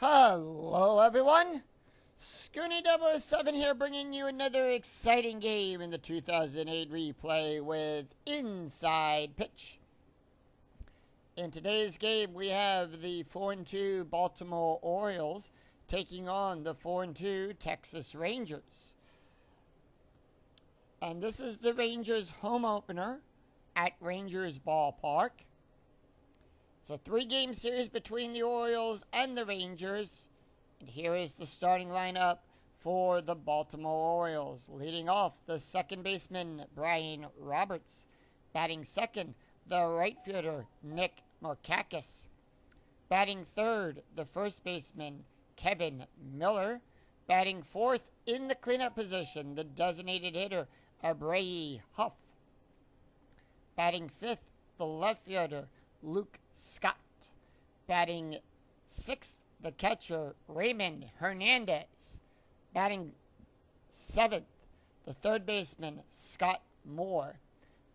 Hello, everyone. Scoony007 here, bringing you another exciting game in the 2008 replay with Inside Pitch. In today's game, we have the 4-2 Baltimore Orioles taking on the 4-2 Texas Rangers. And this is the Rangers' home opener at Rangers Ballpark. It's a 3-game series between the Orioles and the Rangers. And here is the starting lineup for the Baltimore Orioles. Leading off, the second baseman, Brian Roberts. Batting second, the right fielder, Nick Markakis. Batting third, the first baseman, Kevin Miller. Batting fourth, in the cleanup position, the designated hitter, Abreu Huff. Batting fifth, the left fielder, Luke Scott. Batting sixth, the catcher, Raymond Hernandez. Batting seventh, the third baseman, Scott Moore.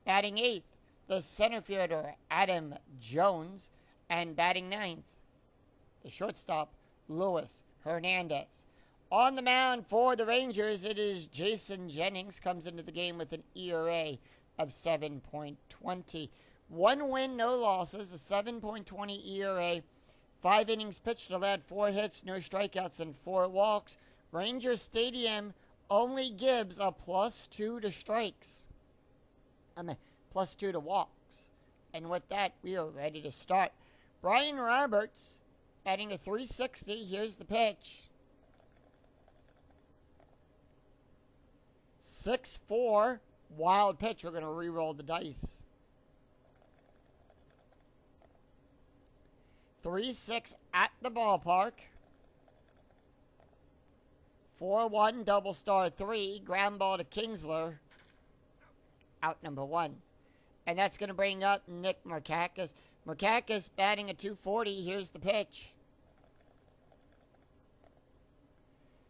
Batting eighth, the center fielder, Adam Jones. And batting ninth, the shortstop, Luis Hernandez. On the mound for the Rangers, it is Jason Jennings. Comes into the game with an ERA of 7.20. 1 win, no losses, a 7.20 ERA. 5 innings pitched, allowed 4 hits, no strikeouts, and 4 walks. Ranger Stadium only gives a +2 to strikes. +2 to walks. And with that, we are ready to start. Brian Roberts batting a .360. Here's the pitch. 6-4. Wild pitch. We're going to re-roll the dice. 3-6 at the ballpark. 4-1 double star 3. Ground ball to Kinsler. Out number 1. And that's going to bring up Nick Markakis. Markakis batting a .240. Here's the pitch.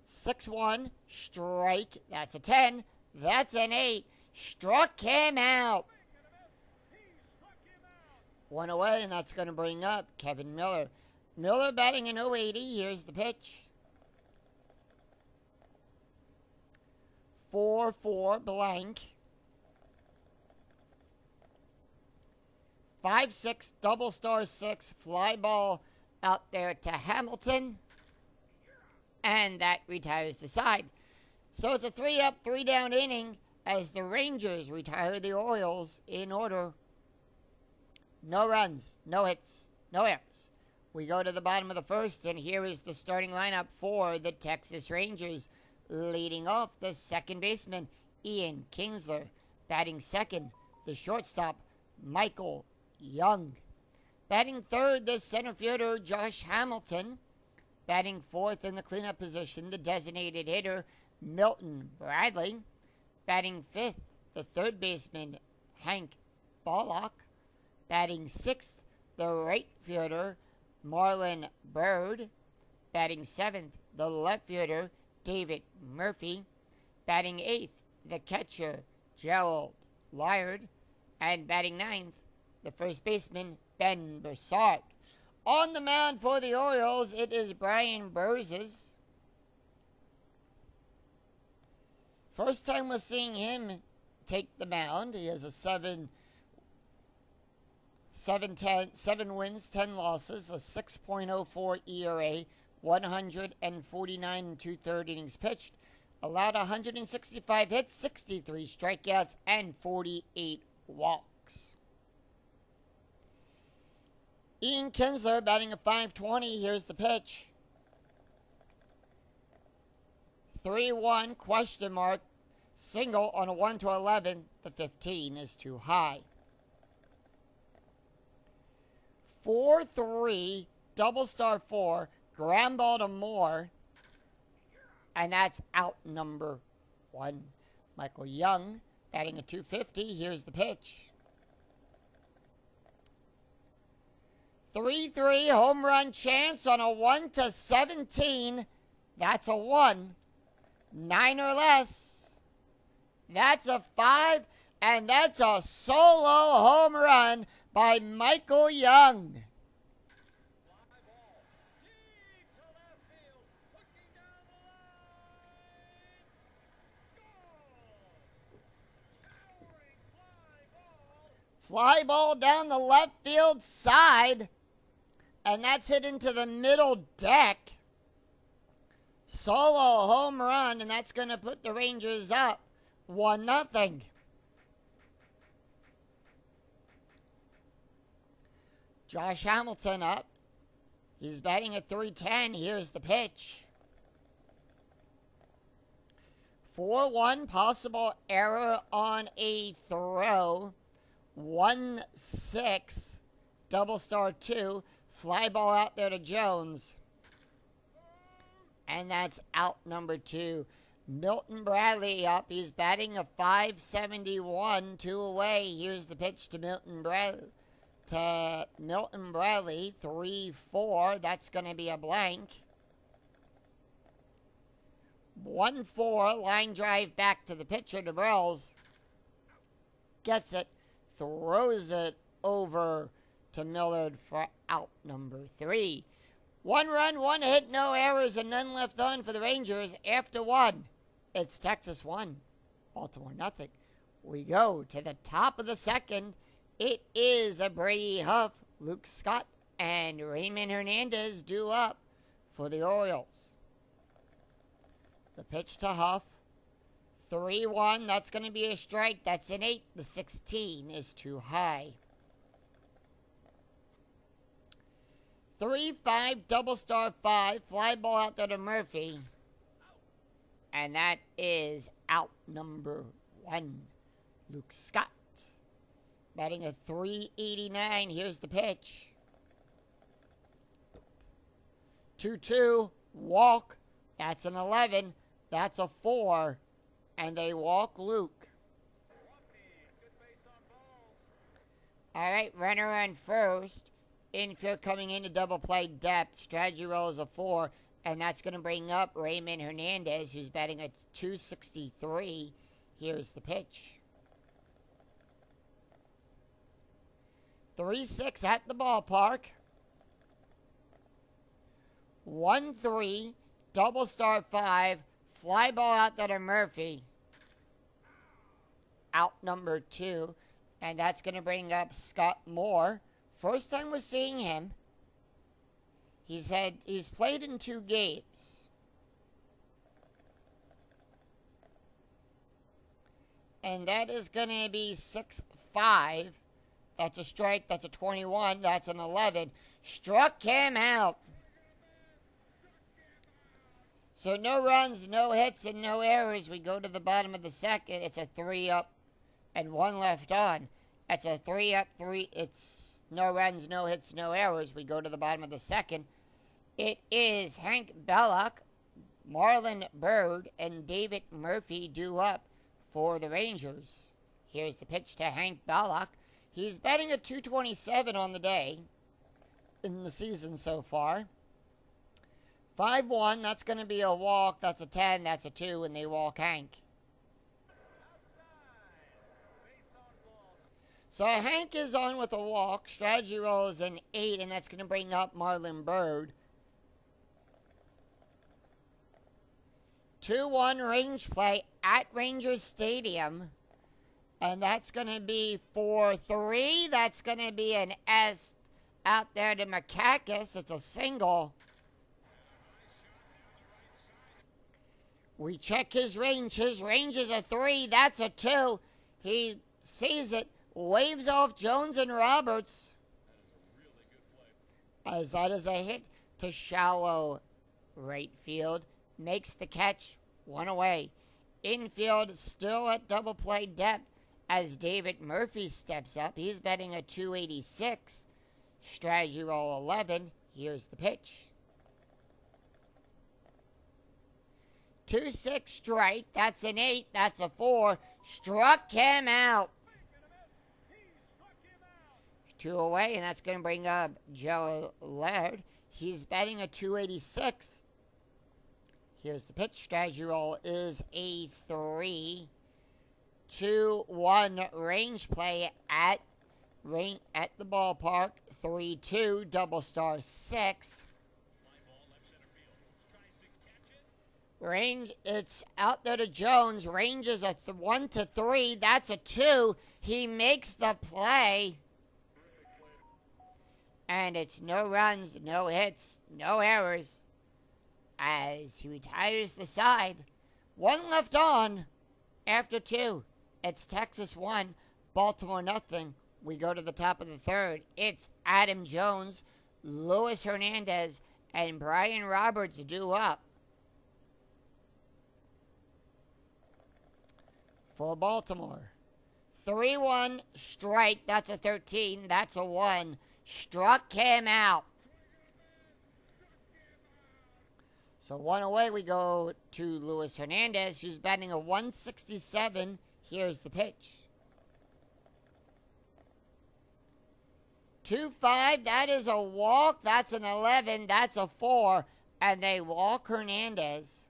6-1. Strike. That's a 10. That's an 8. Struck him out. 1 away, and that's going to bring up Kevin Miller. Miller batting an .080. Here's the pitch. 4-4 blank. 5-6 double star 6 fly ball out there to Hamilton. And that retires the side. So it's a 3-up, 3-down inning as the Rangers retire the Orioles in order. No runs, no hits, no errors. We go to the bottom of the first, and here is the starting lineup for the Texas Rangers. Leading off, the second baseman, Ian Kinsler. Batting second, the shortstop, Michael Young. Batting third, the center fielder, Josh Hamilton. Batting fourth in the cleanup position, the designated hitter, Milton Bradley. Batting fifth, the third baseman, Hank Bollock. Batting sixth, the right fielder, Marlon Byrd. Batting seventh, the left fielder, David Murphy. Batting eighth, the catcher, Gerald Lyard. And batting ninth, the first baseman, Ben Broussard. On the mound for the Orioles, it is Brian Burses. First time we're seeing him take the mound. He has a 7 wins, 10 losses, a 6.04 ERA, 149 2/3 innings pitched, allowed 165 hits, 63 strikeouts, and 48 walks. Ian Kinsler batting a .520. Here's the pitch. 3-1 question mark. Single on a 1-11. The 15 is too high. 4-3 double star 4. Ground ball to Moore. And that's out number 1. Michael Young batting a .250. Here's the pitch. 3-3 home run chance on a 1-17. That's a 1. 9 or less. That's a 5. And that's a solo home run by Michael Young. Fly ball down the left field side. And that's hit into the middle deck. Solo home run, and that's going to put the Rangers up 1-0. Josh Hamilton up. He's batting at .310. Here's the pitch. 4-1, possible error on a throw. 1-6, double star 2. Fly ball out there to Jones. And that's out number 2. Milton Bradley up. He's batting a .571, 2 away. Here's the pitch to Milton Bradley. 3-4. That's going to be a blank. 1-4. Line drive back to the pitcher, DeBrells. Gets it. Throws it over to Millard for out number 3. 1 run, 1 hit, no errors, and none left on for the Rangers. After 1, it's Texas 1, Baltimore 0. We go to the top of the second. It is a Brady Huff, Luke Scott, and Raymond Hernandez due up for the Orioles. The pitch to Huff. 3-1, that's going to be a strike. That's an 8. The 16 is too high. 3-5, double star 5. Fly ball out there to Murphy. And that is out number 1. Luke Scott. Batting a .389. Here's the pitch. 2-2, walk. That's an 11. That's a 4. And they walk Luke. All right, runner on first. Infield coming into double play depth. Strategy roll is a 4. And that's going to bring up Raymond Hernandez, who's batting at .263. Here's the pitch. 3-6 at the ballpark. 1-3, double star 5. Fly ball out there to Murphy. Out number 2. And that's going to bring up Scott Moore. First time we're seeing him. He's played in 2 games. And that is going to be 6-5. That's a strike. That's a 21. That's an 11. Struck him out. So no runs, no hits, and no errors. We go to the bottom of the second. It's a 3 up and 1 left on. That's a 3 up, 3. It's no runs, no hits, no errors. We go to the bottom of the second. It is Hank Bellock, Marlon Byrd, and David Murphy due up for the Rangers. Here's the pitch to Hank Bellock. He's batting a .227 on the day in the season so far. 5-1, that's going to be a walk. That's a 10, that's a 2, and they walk Hank. So Hank is on with a walk. Strategy roll is an 8, and that's going to bring up Marlon Byrd. 2-1 range play at Rangers Stadium. And that's going to be 4-3. That's going to be an S out there to Makakis. It's a single. We check his range. His range is a 3. That's a 2. He sees it. Waves off Jones and Roberts. As that is a hit to shallow right field. Makes the catch. 1 away. Infield still at double play depth as David Murphy steps up. He's batting a .286. Strategy roll 11. Here's the pitch. 2-6 strike. That's an 8. That's a 4. Struck him out. 2 away, and that's going to bring up Joe Laird. He's batting a .286. Here's the pitch. Strategy roll is a 3. 2-1 range play at the ballpark. 3-2 double star 6. Range, it's out there to Jones. Range is a 1-3. That's a 2. He makes the play. And it's no runs, no hits, no errors. As he retires the side. 1 left on after 2. It's Texas 1, Baltimore nothing. We go to the top of the third. It's Adam Jones, Luis Hernandez, and Brian Roberts due up for Baltimore. 3-1 strike. That's a 13. That's a 1. Struck him out. So 1 away, we go to Luis Hernandez, who's batting a 167. Here's the pitch. 2-5, that is a walk. That's an 11. That's a 4. And they walk Hernandez.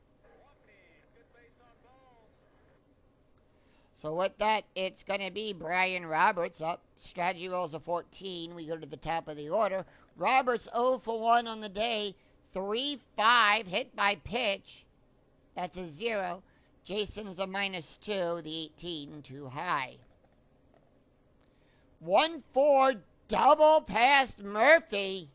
So with that, it's going to be Brian Roberts up. Strategy rolls a 14. We go to the top of the order. Roberts 0 for 1 on the day. 3-5, hit by pitch. That's a 0. Jason is a -2. The 18, too high. 1-4, double past Murphy.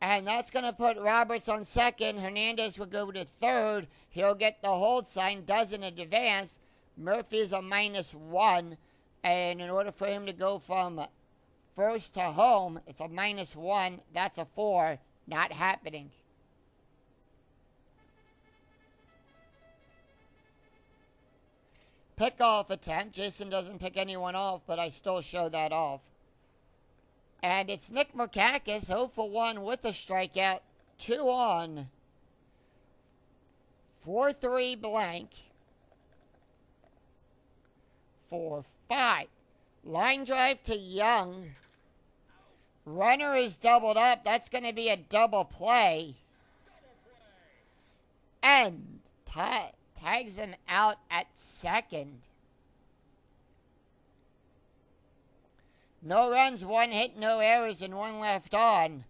And that's going to put Roberts on second. Hernandez will go to third. He'll get the hold sign, doesn't advance. Murphy is a -1. And in order for him to go from first to home, it's a -1. That's a 4. Not happening. Pickoff attempt. Jason doesn't pick anyone off, but I still show that off. And it's Nick Markakis, 0 for 1 with a strikeout. 2 on. 4-3 blank. 4-5. Line drive to Young. Runner is doubled up. That's going to be a double play. And tags him out at second. No runs, 1 hit, no errors, and 1 left on.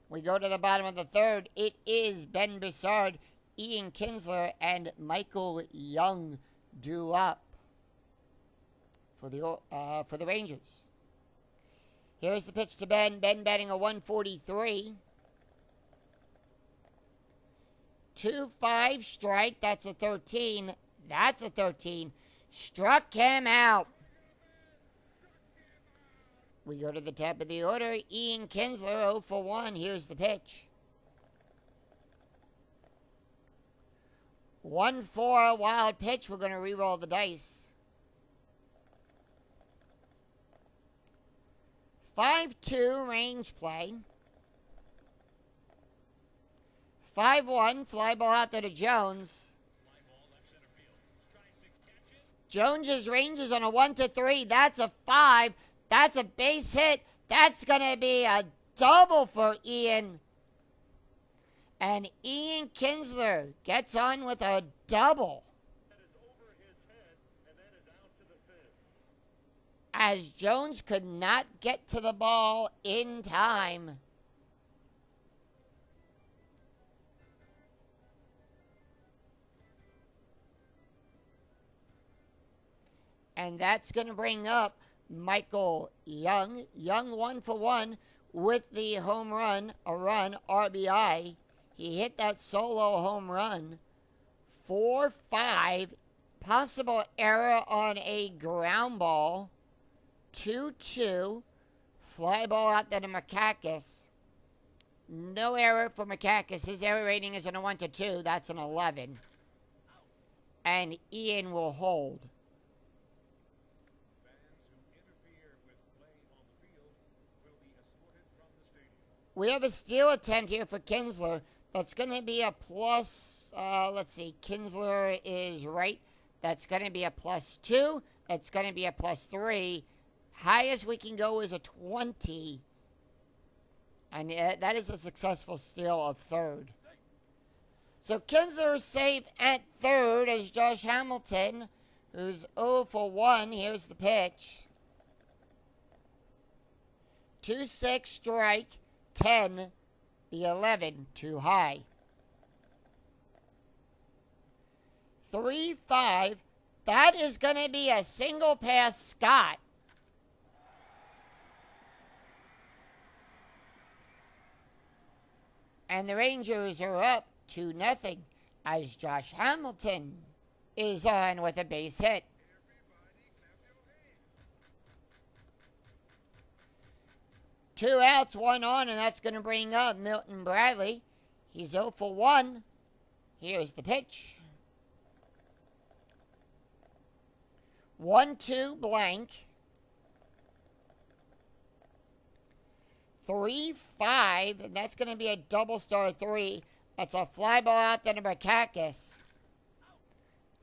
We go to the bottom of the third. It is Ben Bessard, Ian Kinsler, and Michael Young due up for the Rangers. Here's the pitch to Ben. Ben batting a 143. 2-5 strike. That's a 13. That's a 13. Struck him out. We go to the top of the order. Ian Kinsler, 0 for 1. Here's the pitch. 1-4, a wild pitch. We're going to re-roll the dice. 5-2, range play. 5-1, fly ball out there to Jones. Jones's ranges on a 1-3. That's a 5. That's a base hit. That's going to be a double for Ian. And Ian Kinsler gets on with a double. As Jones could not get to the ball in time. And that's going to bring up Michael Young. Young 1 for 1 with the home run, a run, RBI. He hit that solo home run. 4-5. Possible error on a ground ball. 2-2. Fly ball out there to Markakis. No error for Markakis. His error rating is on a 1-2. That's an 11. And Ian will hold. We have a steal attempt here for Kinsler. That's going to be a plus, let's see, Kinsler is right. That's going to be a +2. That's going to be a +3. Highest we can go is a 20. And that is a successful steal of third. So Kinsler is safe at third as Josh Hamilton, who's 0 for 1. Here's the pitch. 2-6 strike. 10, the 11, too high. 3-5. That is going to be a single pass, Scott. And the Rangers are up 2-0 as Josh Hamilton is on with a base hit. Two outs, one on, and that's going to bring up Milton Bradley. He's 0 for 1. Here's the pitch. 1-2 blank. 3-5, and that's going to be a double star 3. That's a fly ball out to Markakis.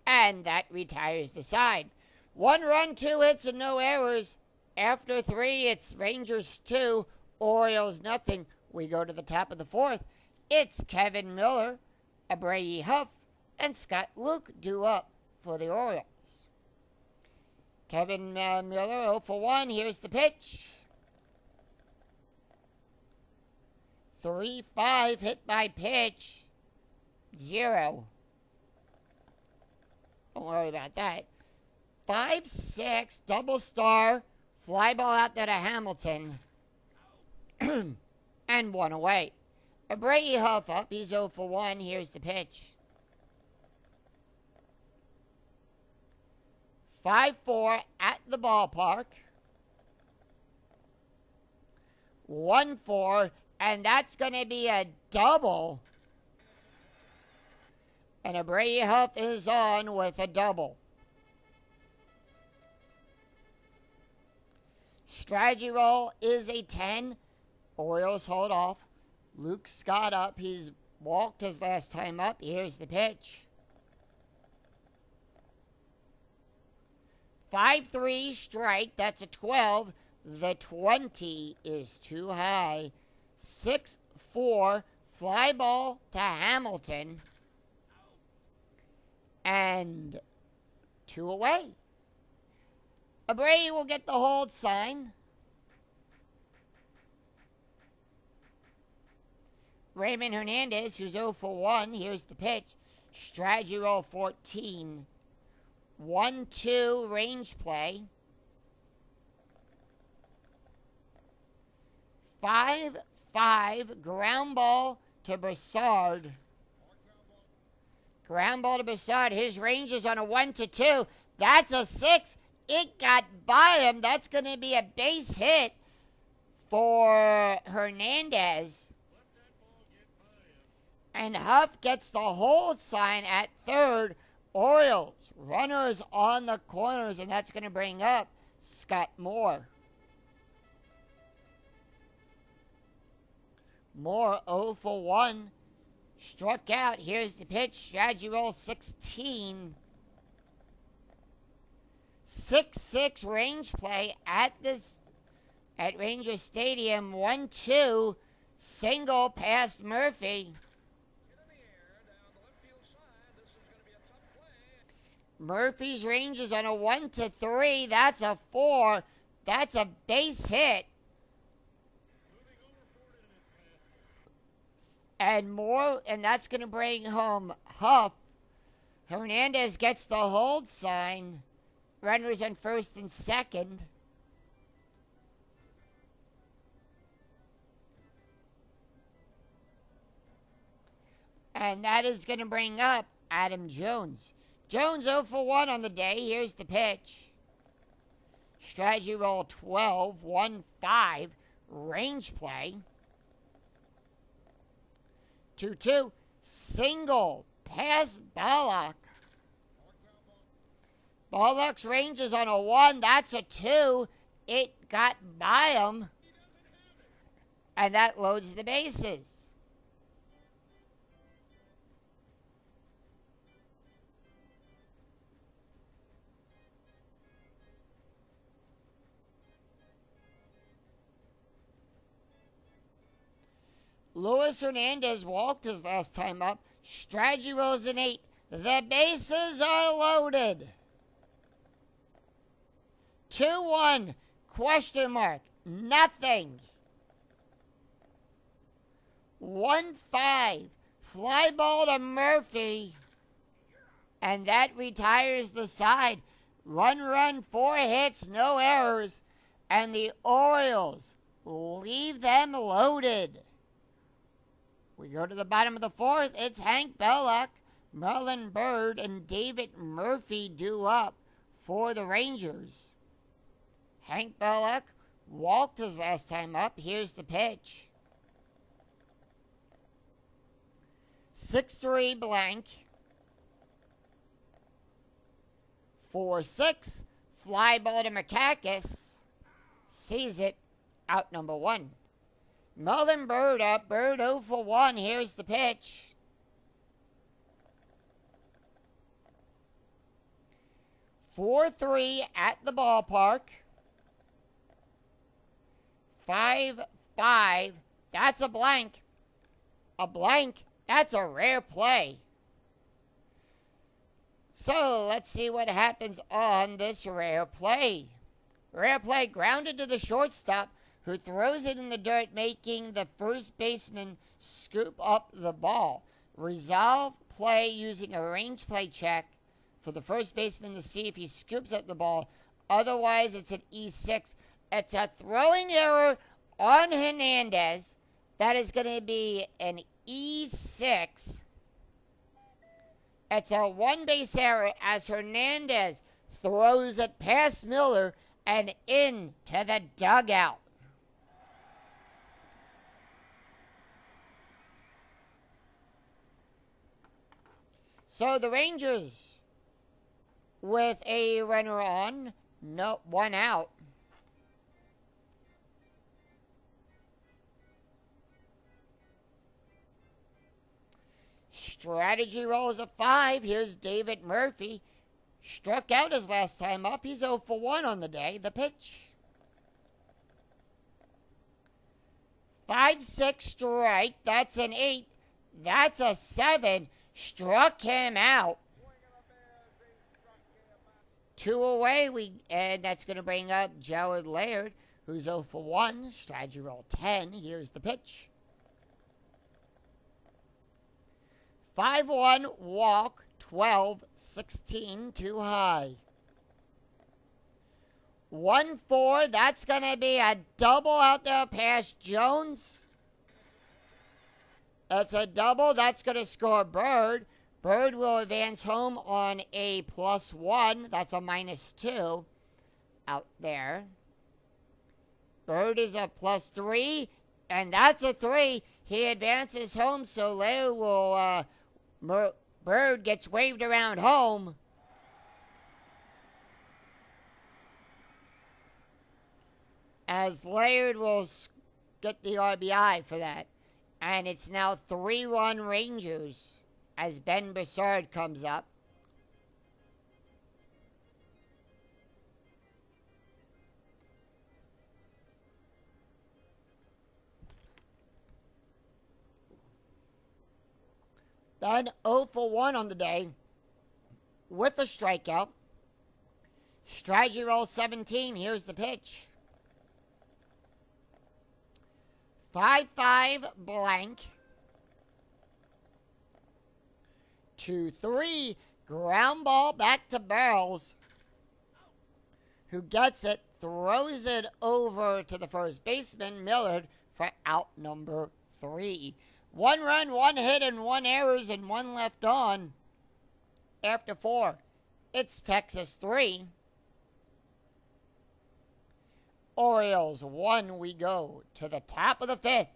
And that retires the side. 1 run, 2 hits, and no errors. After 3, it's Rangers 2, Orioles nothing. We go to the top of the 4th. It's Kevin Miller, Abreu Huff, and Scott Luke due up for the Orioles. Kevin Miller 0 for 1. Here's the pitch. 3-5 hit by pitch. 0. Don't worry about that. 5-6 double star. Fly ball out there to Hamilton. And 1 away. Abreu Huff up. He's 0 for 1. Here's the pitch. 5-4 at the ballpark. 1-4. And that's going to be a double. And Abreu Huff is on with a double. Strategy roll is a 10. Orioles hold off. Luke Scott up. He's walked his last time up. Here's the pitch. 5-3 strike. That's a 12. The 20 is too high. 6-4 fly ball to Hamilton. And 2 away. Abreu will get the hold sign. Raymond Hernandez, who's 0 for 1. Here's the pitch. Strategy roll 14. 1-2 range play. 5-5 ground ball to Broussard. Ground ball to Broussard. His range is on a 1-2. That's a 6. It got by him. That's going to be a base hit for Hernandez. And Huff gets the hold sign at third. Orioles, runners on the corners, and that's going to bring up Scott Moore. Moore 0 for 1. Struck out. Here's the pitch. Strategy roll 16. 6-6 range play at Ranger Stadium. 1-2 single past Murphy. Murphy's range is on a 1-3. That's a 4. That's a base hit. And more, and that's going to bring home Huff. Hernandez gets the hold sign. Runners on first and second. And that is going to bring up Adam Jones. Jones 0 for 1 on the day. Here's the pitch. Strategy roll 12. 1-5. Range play. 2-2. Single. Pass Ballock. Ballock's range is on a 1. That's a 2. It got by him. And that loads the bases. Luis Hernandez walked his last time up. Strategy rolls an 8. The bases are loaded. 2-1. Question mark. Nothing. 1-5. Fly ball to Murphy. And that retires the side. Run, 4 hits, no errors. And the Orioles leave them loaded. We go to the bottom of the 4th. It's Hank Belloc, Merlin Byrd, and David Murphy due up for the Rangers. Hank Belloc walked his last time up. Here's the pitch. 6-3 blank. 4-6. Fly ball to Markakis. Sees it. Out number 1. Merlin Byrd up. Byrd 0 for 1. Here's the pitch. 4-3 at the ballpark. 5-5. That's a blank. A blank. That's a rare play. So let's see what happens on this rare play. Rare play grounded to the shortstop, who throws it in the dirt, making the first baseman scoop up the ball. Resolve play using a range play check for the first baseman to see if he scoops up the ball. Otherwise, it's an E6. It's a throwing error on Hernandez. That is going to be an E6. It's a one-base error as Hernandez throws it past Miller and into the dugout. So the Rangers, with a runner on, no, 1 out. Strategy rolls a 5. Here's David Murphy. Struck out his last time up. He's 0 for 1 on the day. The pitch. 5-6 strike. That's an 8. That's a 7. Struck him out. 2 away. And that's going to bring up Jared Laird, who's 0 for 1. Strategy roll 10. Here's the pitch. 5-1 walk, 12-16 too high. 1-4, that's going to be a double out there past Jones. That's a double. That's going to score Byrd. Byrd will advance home on a +1. That's a -2 out there. Byrd is a +3, and that's a 3. He advances home, so Laird will... Byrd gets waved around home. As Laird will get the RBI for that. And it's now 3-1 Rangers as Ben Broussard comes up. Ben 0 for 1 on the day with a strikeout. Strategy roll 17. Here's the pitch. 5-5 blank. 2-3 ground ball back to Barrels, who gets it, throws it over to the first baseman, Millard, for out number 3. 1 run, 1 hit, and 1 errors, and 1 left on after 4. It's Texas 3. Orioles 1. We go to the top of the 5th.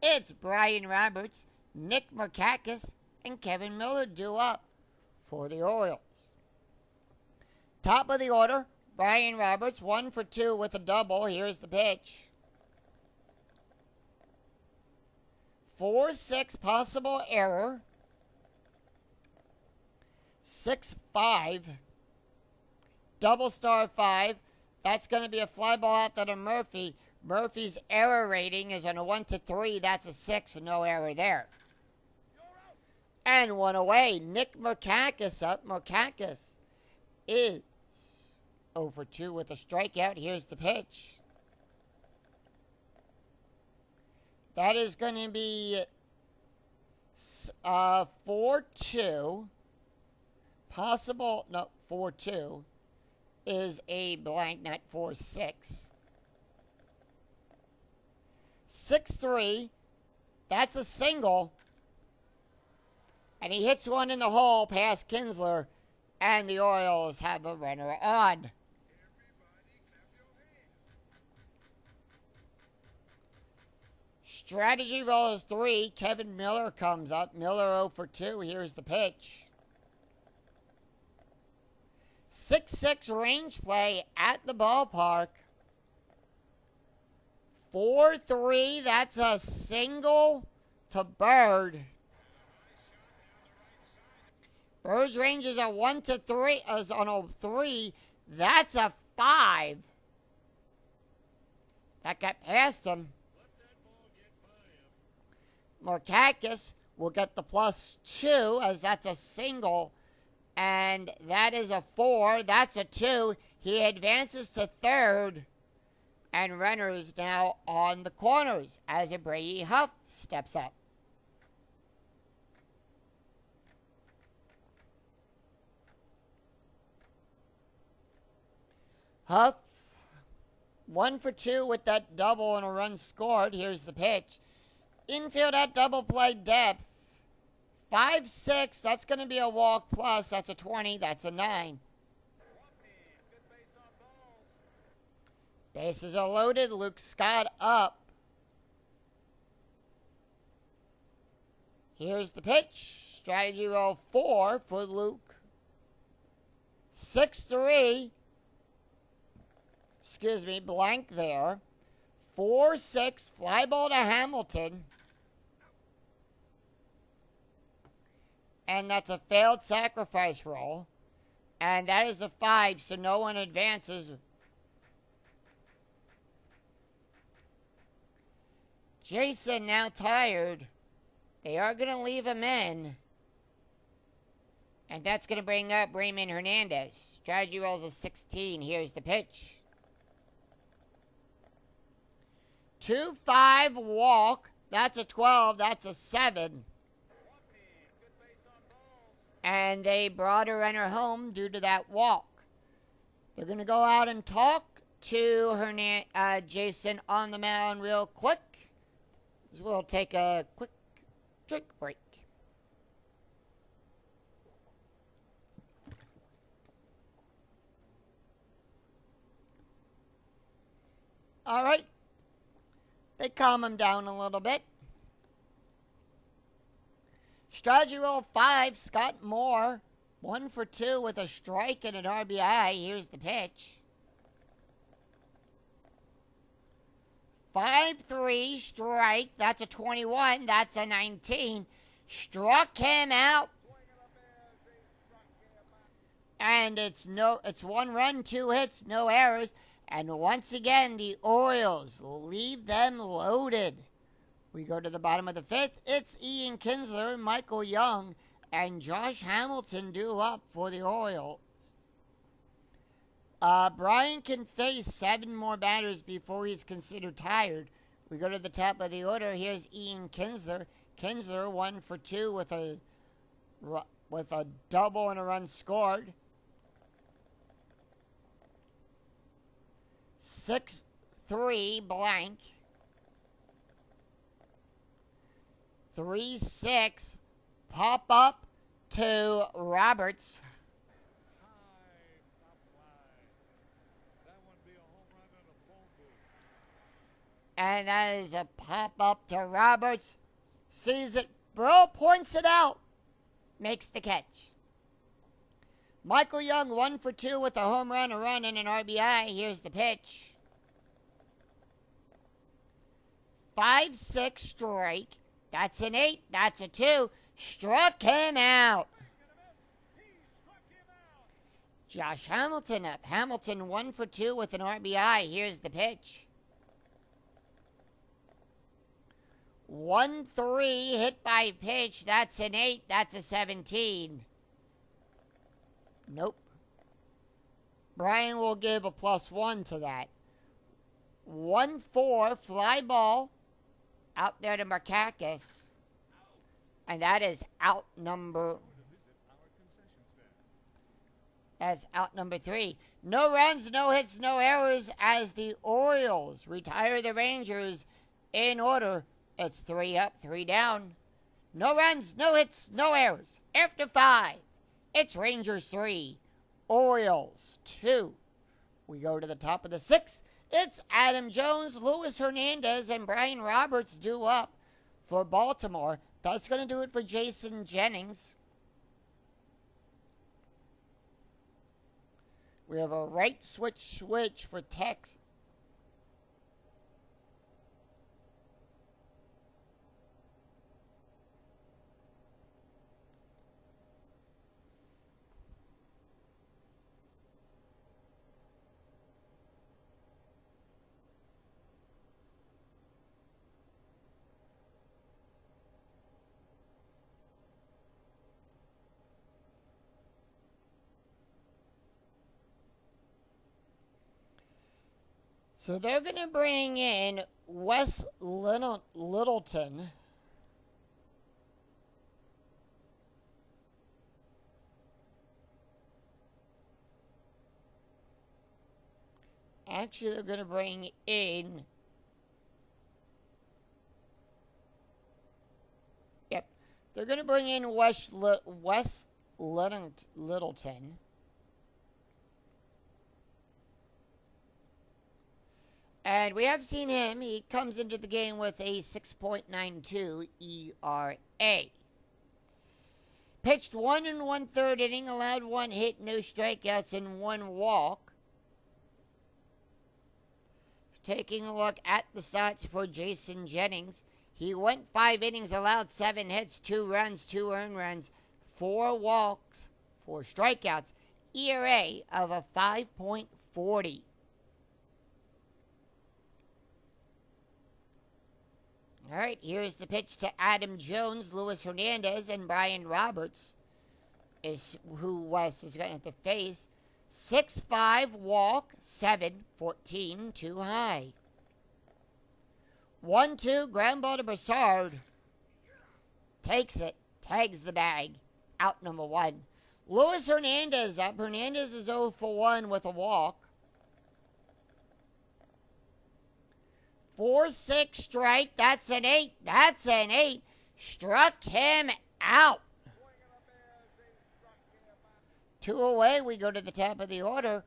It's Brian Roberts, Nick Markakis, and Kevin Miller due up for the Orioles. Top of the order, Brian Roberts, 1 for 2 with a double. Here's the pitch. 4-6 possible error. 6-5. Double star 5. That's going to be a fly ball out there to Murphy. Murphy's error rating is on a 1-3. That's a 6. No error there. And 1 away. Nick Markakis up. Markakis is 0 for 2 with a strikeout. Here's the pitch. That is going to be 4-2. possible, no, 4-2 is a blank, not 4-6. 6-3, that's a single. And he hits one in the hole past Kinsler, and the Orioles have a runner on. Strategy rolls 3. Kevin Miller comes up. Miller 0 for 2. Here's the pitch. 6-6 range play at the ballpark. 4-3. That's a single to Bird. Bird's range is a 1-3. Is on a 3. That's a 5. That got past him. Markakis will get the +2 as that's a single. And that is a 4. That's a 2. He advances to third. And runners now on the corners as Abreu Huff steps up. Huff, 1 for 2 with that double and a run scored. Here's the pitch. Infield at double play depth. 5-6, that's going to be a walk plus. That's a 20, that's a 9. Bases are loaded. Luke Scott up. Here's the pitch. Strategy roll 4 for Luke. 6-3. Excuse me, blank there. 4-6, fly ball to Hamilton. And that's a failed sacrifice roll. And that is a 5, so no one advances. Jason now tired. They are going to leave him in. And that's going to bring up Raymond Hernandez. Strategy rolls a 16. Here's the pitch. 2-5 walk. That's a 12. That's a 7. And they brought a runner home due to that walk. They're going to go out and talk to Jason on the mound real quick. We'll take a quick drink break. All right. They calm him down a little bit. Strategy roll 5, Scott Moore. 1 for 2 with a strike and an RBI. Here's the pitch. 5-3 strike. That's a 21. That's a 19. Struck him out. And it's 1 run, 2 hits, no errors. And once again, the Orioles leave them loaded. We go to the bottom of the 5th. It's Ian Kinsler, Michael Young, and Josh Hamilton due up for the Orioles. Brian can face 7 more batters before he's considered tired. We go to the top of the order. Here's Ian Kinsler. Kinsler 1 for 2 with a double and a run scored. 6-3 blank. 3-6 pop up to Roberts. And that is a pop up to Roberts. Sees it. Burrow points it out. Makes the catch. Michael Young 1 for 2 with a home run, a run, and an RBI. Here's the pitch. 5-6 strike. That's an 8. That's a 2. Struck him out. Josh Hamilton up. Hamilton 1 for 2 with an RBI. Here's the pitch. 1-3 hit by pitch. That's an 8. That's a 17. Nope. Brian will give a +1 to that. 1-4 fly ball out there to Markakis. And that is out number. That's out number 3. No runs, no hits, no errors as the Orioles retire the Rangers in order. It's 3 up, 3 down. No runs, no hits, no errors. After 5, it's Rangers 3, Orioles 2. We go to the top of the 6th. It's Adam Jones, Luis Hernandez, and Brian Roberts due up for Baltimore. That's going to do it for Jason Jennings. We have a right switch for Texas. So they're going to bring in Wes Littleton. Actually, they're going to bring in... Yep. They're going to bring in Wes Littleton. And we have seen him. He comes into the game with a 6.92 ERA. Pitched 1 1/3 inning, allowed 1 hit, no strikeouts, and 1 walk. Taking a look at the stats for Jason Jennings. He went 5 innings, allowed 7 hits, 2 runs, 2 earned runs, 4 walks, 4 strikeouts. ERA of a 5.40. All right, here's the pitch to Adam Jones, Luis Hernandez, and Brian Roberts is who Wes is going to have to face. 6-5 walk, 7-14 too high. 1-2 ground ball to Broussard. Takes it, tags the bag. Out number 1. Luis Hernandez up. Hernandez is 0 for 1 with a walk. 4-6 strike. That's an 8. That's an 8. Struck him out. 2 away. We go to the top of the order.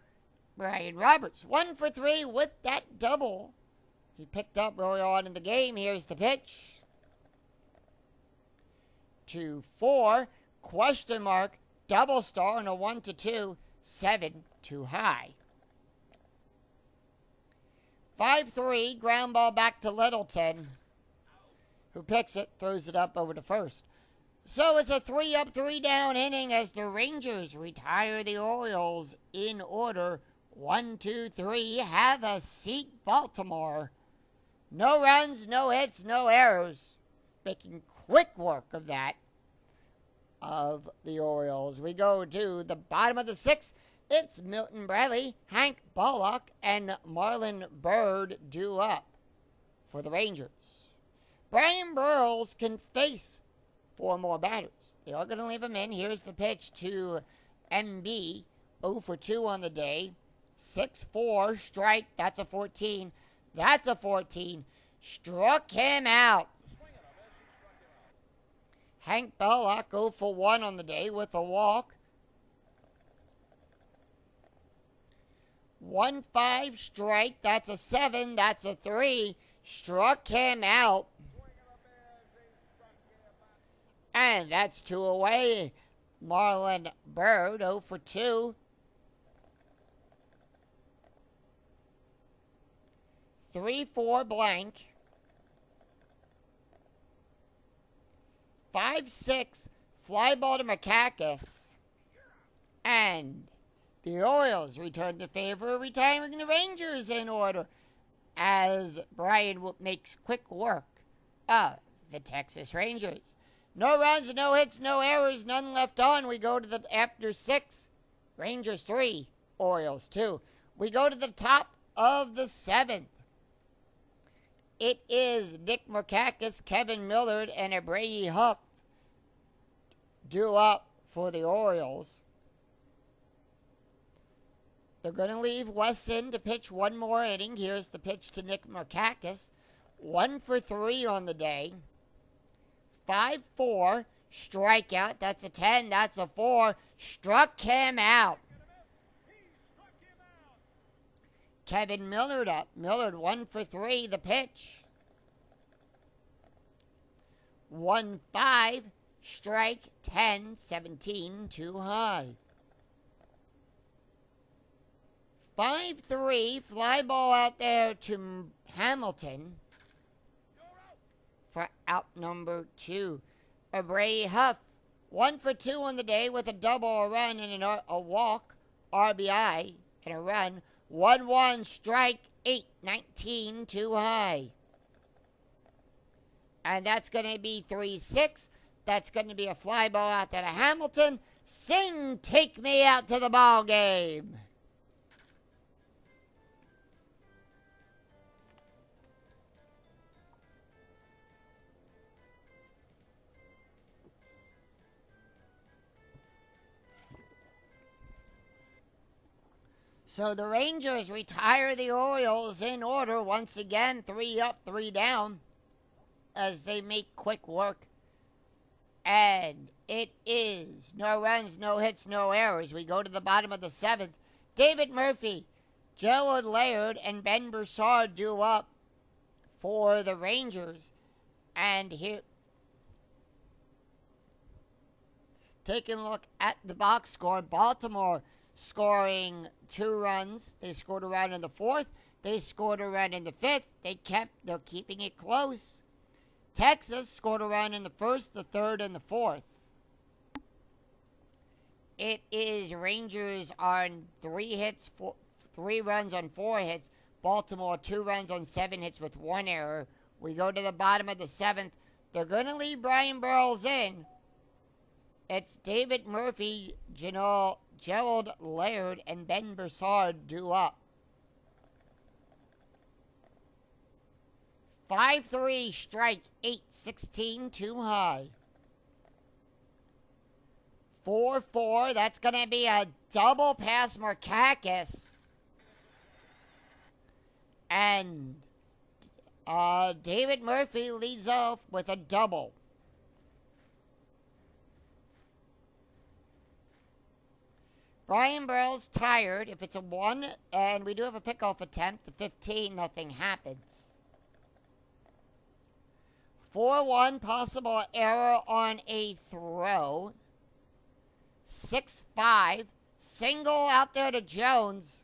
Brian Roberts, 1 for 3 with that double. He picked up early on in the game. Here's the pitch. 2-4. Question mark. Double star and a 1-2. 7 too high. 5-3, ground ball back to Littleton, who picks it, throws it up over to first. So it's a 3 up, 3 down inning as the Rangers retire the Orioles in order. 1, 2, 3, have a seat, Baltimore. No runs, no hits, no errors. Making quick work of that, of the Orioles. We go to the bottom of the 6th. It's Milton Bradley, Hank Bullock, and Marlon Byrd due up for the Rangers. Brian Burles can face 4 more batters. They are going to leave him in. Here's the pitch to MB. 0 for 2 on the day. 6-4 strike. That's a 14. That's a 14. Struck him out. Hank Bullock 0 for 1 on the day with a walk. 1-5 strike. That's a 7. That's a 3. Struck him out. And that's 2 away. Marlon Byrd 0 for 2. 3-4 blank. 5-6 fly ball to Makakis. And the Orioles return to favor, retiring the Rangers in order as Brian makes quick work of the Texas Rangers. No runs, no hits, no errors, none left on. We go to the after 6. Rangers 3, Orioles 2. We go to the top of the 7th. It is Nick Markakis, Kevin Millard, and Abraham Hupp due up for the Orioles. They're going to leave Wes in to pitch one more inning. Here's the pitch to Nick Markakis. 1 for 3 on the day. 5-4. Strikeout. That's a 10. That's a 4. Struck him out. Kevin Millard up. Millard 1 for 3. The pitch. 1-5. Strike 10. 17. Too high. 5-3. Fly ball out there to Hamilton for out number 2. Bray Huff, 1 for 2 on the day with a double, a run, and a walk, RBI, and a run. 1-1, strike 8, 19, too high. And that's going to be 3-6. That's going to be a fly ball out there to Hamilton. Sing, take me out to the ball game. So the Rangers retire the Orioles in order once again, 3 up, 3 down, as they make quick work. And it is no runs, no hits, no errors. We go to the bottom of the 7th. David Murphy, Gerald Laird, and Ben Broussard due up for the Rangers. And here, taking a look at the box score, Baltimore scoring 2 runs. They scored a run in the 4th. They scored a run in the 5th. They're keeping it close. Texas scored a run in the 1st, the 3rd, and the 4th. It is Rangers on 3 runs on 4 hits. Baltimore 2 runs on 7 hits with 1 error. We go to the bottom of the 7th. They're going to leave Brian Burles in. It's David Murphy, Gerald Laird, and Ben Broussard due up. 5-3, strike 8, 16, too high. 4-4, that's going to be a double past Markakis. And David Murphy leads off with a double. Brian Burles tired. If it's a 1, and we do have a pickoff attempt, the 15, nothing happens. 4-1, possible error on a throw. 6-5, single out there to Jones.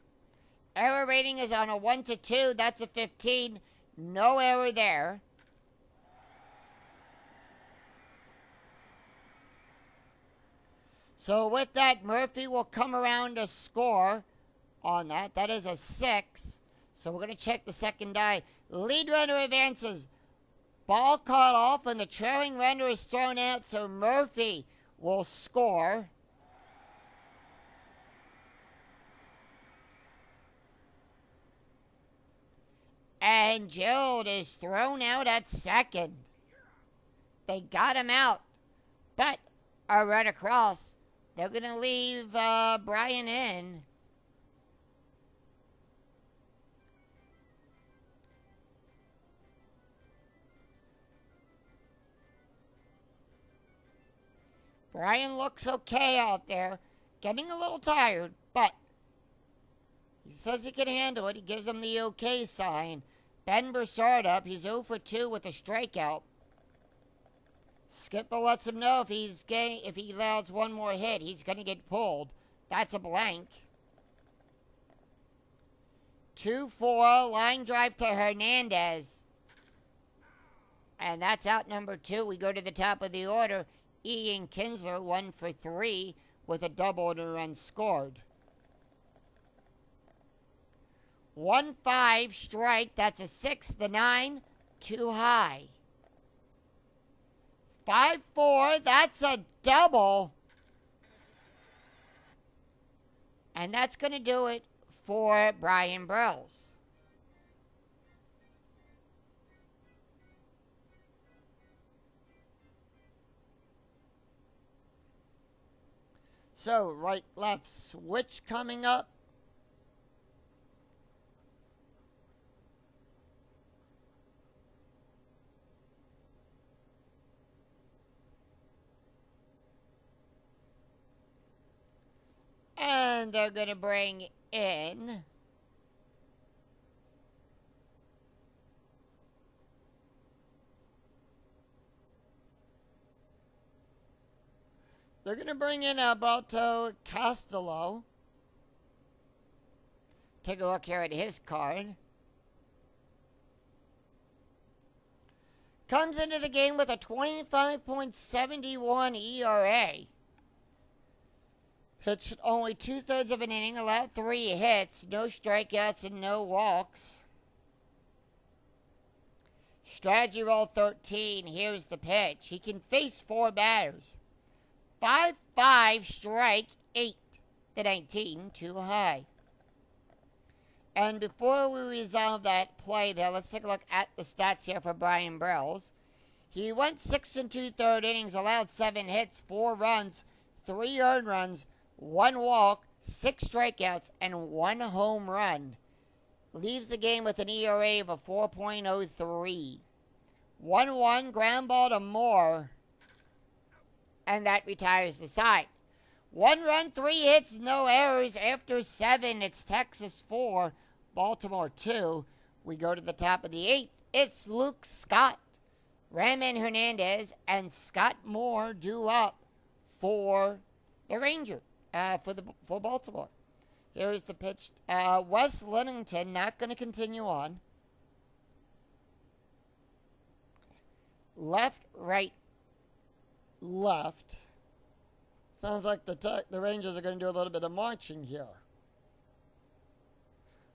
Error rating is on a 1-2. That's a 15. No error there. So with that, Murphy will come around to score on that. That is a 6. So we're going to check the second die. Lead runner advances. Ball caught off and the trailing runner is thrown out, so Murphy will score. And Gerald is thrown out at second. They got him out, but a run across. They're going to leave Brian in. Brian looks okay out there. Getting a little tired, but he says he can handle it. He gives them the okay sign. Ben Broussard up. He's 0 for 2 with a strikeout. Skipper lets him know if he allows one more hit, he's going to get pulled. That's a blank. 2-4, line drive to Hernandez. And that's out number 2. We go to the top of the order. Ian Kinsler, 1 for 3 with a double and a run scored. 1-5, strike. That's a 6. The 9, too high. 5-4, that's a double. And that's going to do it for Brian Burles. So, right, left switch coming up. And they're going to bring in Alberto Costello. Take a look here at his card. Comes into the game with a 25.71 ERA. Pitched only 2/3 of an inning, allowed 3 hits, no strikeouts, and no walks. Strategy roll 13. Here's the pitch. He can face 4 batters. 5-5, strike 8 to 19, too high. And before we resolve that play there, let's take a look at the stats here for Brian Brills. He went 6 2/3 innings, allowed 7 hits, 4 runs, 3 earned runs, 1 walk, 6 strikeouts, and 1 home run. Leaves the game with an ERA of a 4.03. 1-1, ground ball to Moore, and that retires the side. 1 run, 3 hits, no errors. After 7, it's Texas 4, Baltimore 2. We go to the top of the 8th. It's Luke Scott, Ramon Hernandez, and Scott Moore due up for the Rangers, for Baltimore. Here's the pitch. Wes Linnington not going to continue on. Left, right, left. Sounds like the Rangers are going to do a little bit of marching here.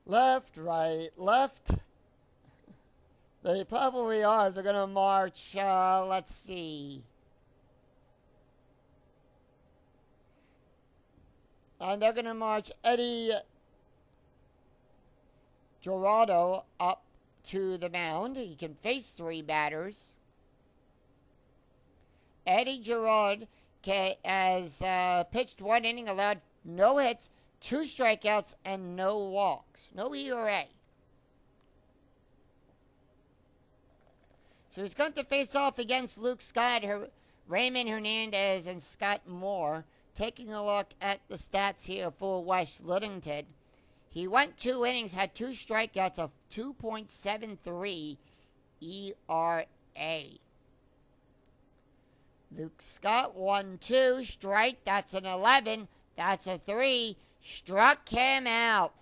Left, right, left. They probably are. They're going to march, let's see. And they're going to march Eddie Girardo up to the mound. He can face 3 batters. Eddie Girard has pitched 1 inning, allowed no hits, 2 strikeouts, and no walks. No ERA. So he's going to face off against Luke Scott, Raymond Hernandez, and Scott Moore. Taking a look at the stats here for Wes Linnington. He went 2 innings, had 2 strikeouts, of 2.73 ERA. Luke Scott, 1-2, strike, that's an 11, that's a 3, struck him out.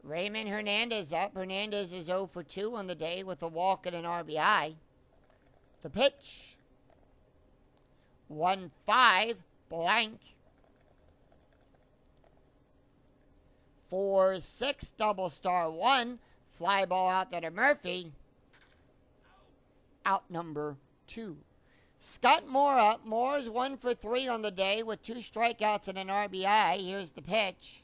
Raymond Hernandez up. Hernandez is 0 for 2 on the day with a walk and an RBI. The pitch. 1-5, blank. 4-6, double star 1, fly ball out there to Murphy. Out number 2. Scott Moore up. Moore's 1 for 3 on the day with 2 strikeouts and an RBI. Here's the pitch.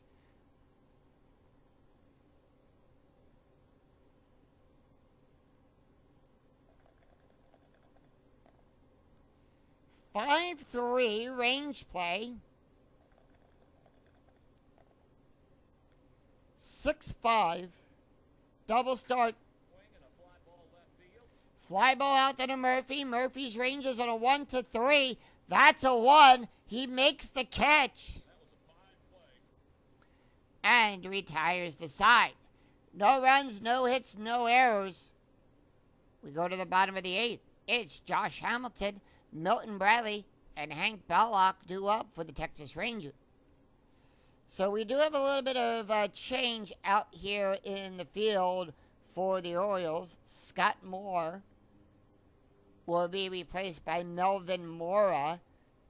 (5-3) range play. 6-5 double start. Fly ball out to Murphy. Murphy's Rangers on a 1-3. That's a 1. He makes the catch. And retires the side. No runs, no hits, no errors. We go to the bottom of the 8th. It's Josh Hamilton, Milton Bradley, and Hank Belloc due up for the Texas Rangers. So we do have a little bit of a change out here in the field for the Orioles. Scott Moore will be replaced by Melvin Mora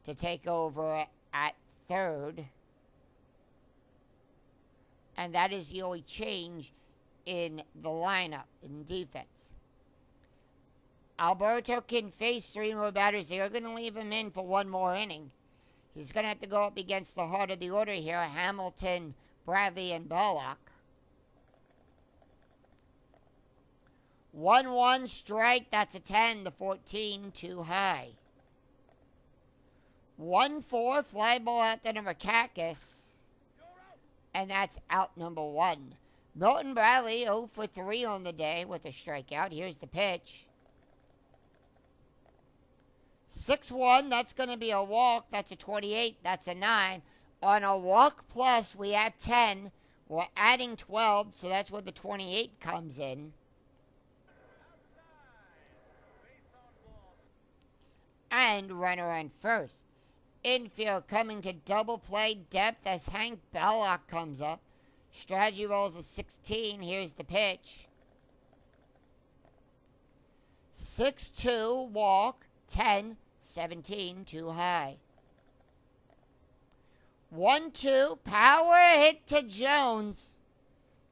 to take over at 3rd. And that is the only change in the lineup in defense. Alberto can face 3 more batters. They are going to leave him in for 1 more inning. He's going to have to go up against the heart of the order here, Hamilton, Bradley, and Belloc. 1-1 strike, that's a 10, the 14 too high. 1-4 fly ball out to Makakis, and that's out number 1. Milton Bradley 0 for 3 on the day with a strikeout. Here's the pitch. 6-1, that's going to be a walk. That's a 28. That's a 9. On a walk plus, we add 10. We're adding 12, so that's where the 28 comes in. And runner on first. Infield coming to double play depth as Hank Belloc comes up. Strategy rolls a 16. Here's the pitch. 6-2, walk, 10, 17, too high. 1-2, power hit to Jones.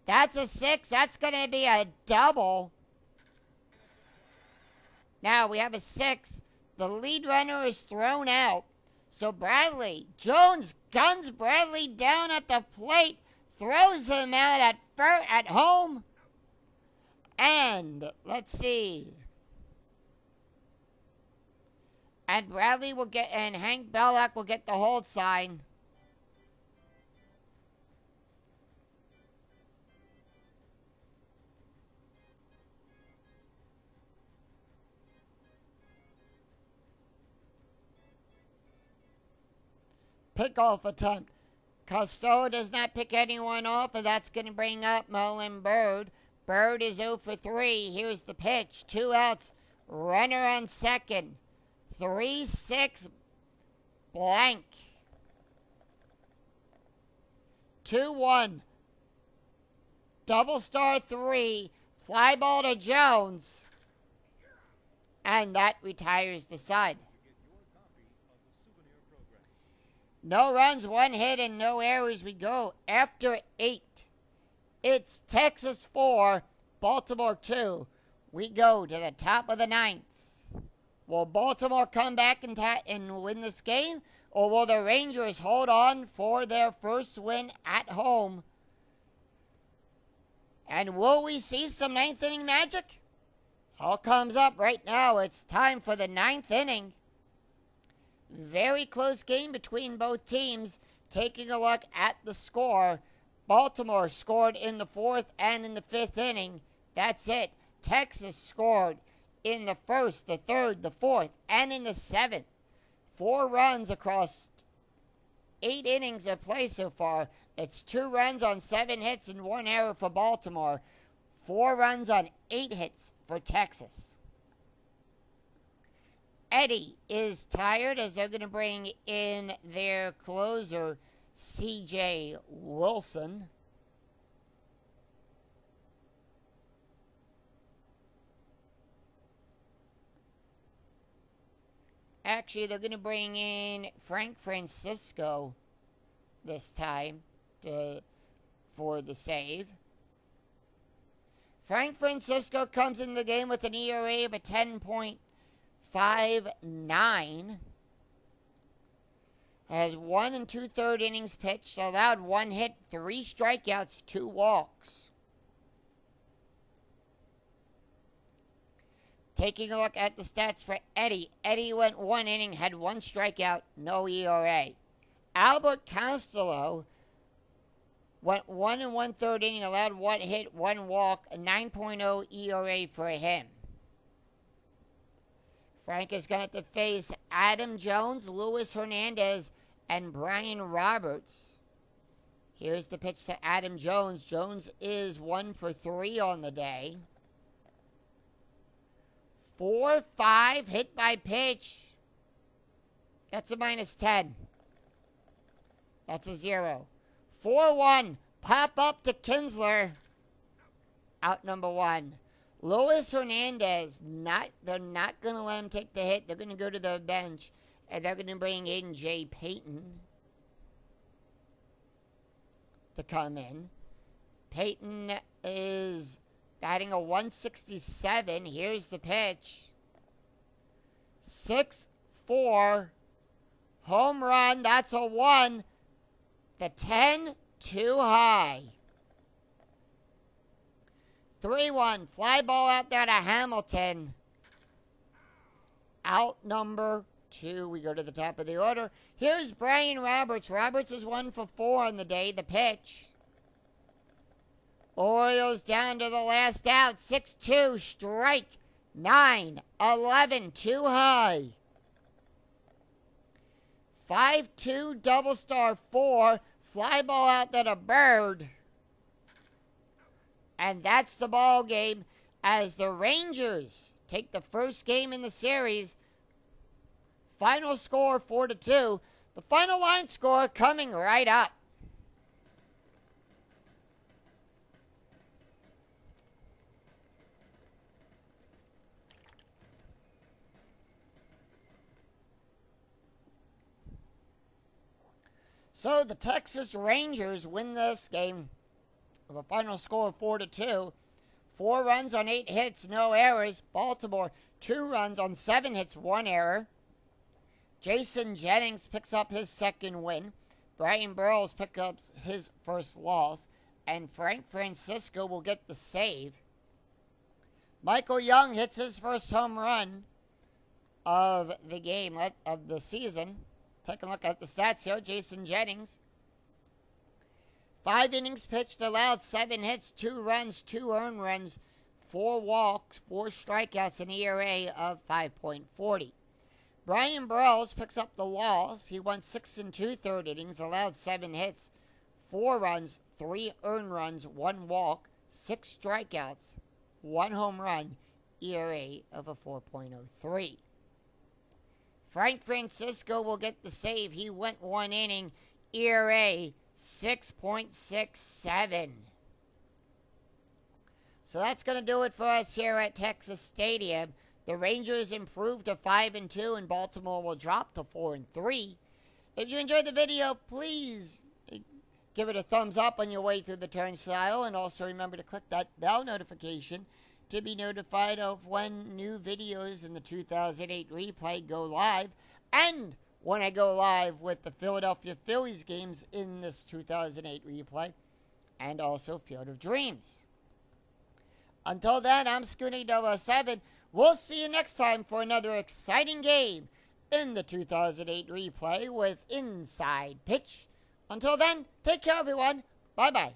That's a 6. That's going to be a double. Now we have a 6. The lead runner is thrown out. So Jones guns Bradley down at the plate, throws him out at home. And let's see. And Hank Belloc will get the hold sign. Pickoff attempt. Costello does not pick anyone off, and that's going to bring up Merlin Bird. Bird is 0 for 3. Here's the pitch. 2 outs. Runner on second. 3-6 blank. 2-1. Double star 3. Fly ball to Jones. And that retires the side. No runs, 1 hit, and no errors. We go after 8. It's Texas 4, Baltimore 2. We go to the top of the 9th. Will Baltimore come back and win this game? Or will the Rangers hold on for their first win at home? And will we see some 9th inning magic? All comes up right now. It's time for the 9th inning. Very close game between both teams. Taking a look at the score. Baltimore scored in the 4th and in the 5th inning. That's it. Texas scored in the 1st, the 3rd, the 4th, and in the 7th. 4 runs across 8 innings of play so far. It's 2 runs on 7 hits and 1 error for Baltimore. 4 runs on 8 hits for Texas. Eddie is tired as they're going to bring in their closer, C.J. Wilson. Actually, they're going to bring in Frank Francisco this time for the save. Frank Francisco comes in the game with an ERA of a 10.59. Has 1 2/3 innings pitched, allowed 1 hit, 3 strikeouts, 2 walks. Taking a look at the stats for Eddie. Eddie went 1 inning, had 1 strikeout, no ERA. Albert Costello went 1 1/3 inning, allowed 1 hit, 1 walk, a 9.0 ERA for him. Frank is going to have to face Adam Jones, Luis Hernandez, and Brian Roberts. Here's the pitch to Adam Jones. Jones is 1 for 3 on the day. 4-5 hit by pitch. That's a -10. That's a 0. 4-1 pop up to Kinsler. Out number 1. Luis Hernandez, they're not going to let him take the hit. They're going to go to the bench, and they're going to bring in Jay Payton to come in. Payton is batting a 167. Here's the pitch. 6-4. Home run. That's a 1. The 10, too high. 3-1. Fly ball out there to Hamilton. Out number 2. We go to the top of the order. Here's Brian Roberts. Roberts is 1 for 4 on the day. The pitch. Orioles down to the last out. 6-2. Strike. 9, 11. Too high. 5-2 double star 4. Fly ball out there to Bird. And that's the ball game as the Rangers take the first game in the series. Final score 4-2. The final line score coming right up. So the Texas Rangers win this game with a final score of 4-2. 4 runs on 8 hits, no errors. Baltimore, 2 runs on 7 hits, 1 error. Jason Jennings picks up his second win. Brian Burrows picks up his first loss. And Frank Francisco will get the save. Michael Young hits his first home run of the game, of the season. Take a look at the stats here. Jason Jennings, 5 innings pitched, allowed 7 hits, 2 runs, 2 earned runs, 4 walks, 4 strikeouts, an ERA of 5.40. Brian Burrows picks up the loss. He went 6 2/3 innings, allowed 7 hits, 4 runs, 3 earned runs, 1 walk, 6 strikeouts, 1 home run, ERA of a 4.03. Frank Francisco will get the save. He went 1 inning, ERA 6.67. So that's going to do it for us here at Texas Stadium. The Rangers improved to 5-2, and Baltimore will drop to 4-3. If you enjoyed the video, please give it a thumbs up on your way through the turnstile, and also remember to click that bell notification to be notified of when new videos in the 2008 replay go live, and when I go live with the Philadelphia Phillies games in this 2008 replay, and also Field of Dreams. Until then, I'm Scooty007. We'll see you next time for another exciting game in the 2008 replay with Inside Pitch. Until then, take care, everyone. Bye-bye.